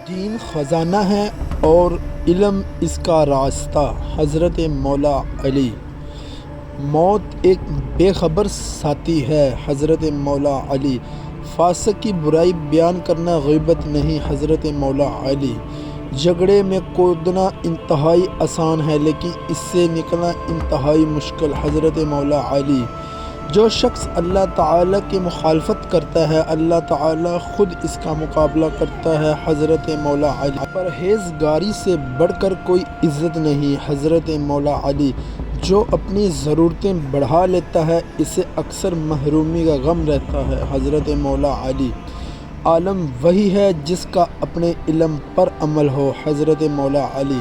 دین خزانہ ہے اور علم اس کا راستہ۔ حضرت مولا علی۔ موت ایک بے خبر ساتھی ہے۔ حضرت مولا علی۔ فاسق کی برائی بیان کرنا غیبت نہیں۔ حضرت مولا علی۔ جھگڑے میں کودنا انتہائی آسان ہے لیکن اس سے نکلنا انتہائی مشکل۔ حضرت مولا علی۔ جو شخص اللہ تعالیٰ کی مخالفت کرتا ہے اللہ تعالیٰ خود اس کا مقابلہ کرتا ہے۔ حضرت مولا علی۔ پرہیزگاری سے بڑھ کر کوئی عزت نہیں۔ حضرت مولا علی۔ جو اپنی ضرورتیں بڑھا لیتا ہے اسے اکثر محرومی کا غم رہتا ہے۔ حضرت مولا علی۔ عالم وہی ہے جس کا اپنے علم پر عمل ہو۔ حضرت مولا علی۔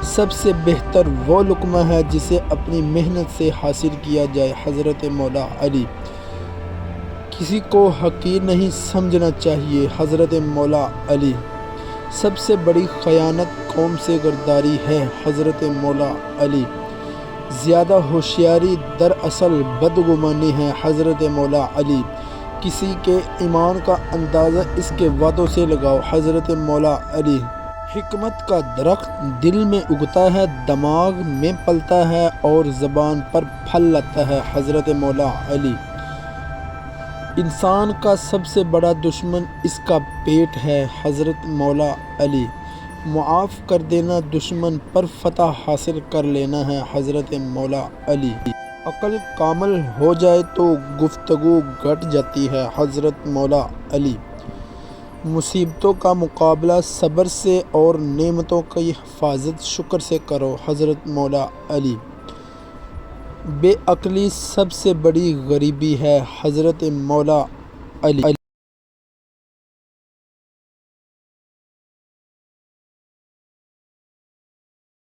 سب سے بہتر وہ لقمہ ہے جسے اپنی محنت سے حاصل کیا جائے۔ حضرت مولا علی۔ کسی کو حقیر نہیں سمجھنا چاہیے۔ حضرت مولا علی۔ سب سے بڑی خیانت قوم سے غداری ہے۔ حضرت مولا علی۔ زیادہ ہوشیاری دراصل بدگمانی ہے۔ حضرت مولا علی۔ کسی کے ایمان کا اندازہ اس کے وعدوں سے لگاؤ۔ حضرت مولا علی۔ حکمت کا درخت دل میں اگتا ہے، دماغ میں پلتا ہے اور زبان پر پھل لاتا ہے۔ حضرت مولا علی۔ انسان کا سب سے بڑا دشمن اس کا پیٹ ہے۔ حضرت مولا علی۔ معاف کر دینا دشمن پر فتح حاصل کر لینا ہے۔ حضرت مولا علی۔ عقل کامل ہو جائے تو گفتگو گھٹ جاتی ہے۔ حضرت مولا علی۔ مصیبتوں کا مقابلہ صبر سے اور نعمتوں کی حفاظت شکر سے کرو۔ حضرت مولا علی۔ بے عقلی سب سے بڑی غریبی ہے۔ حضرت مولا علی۔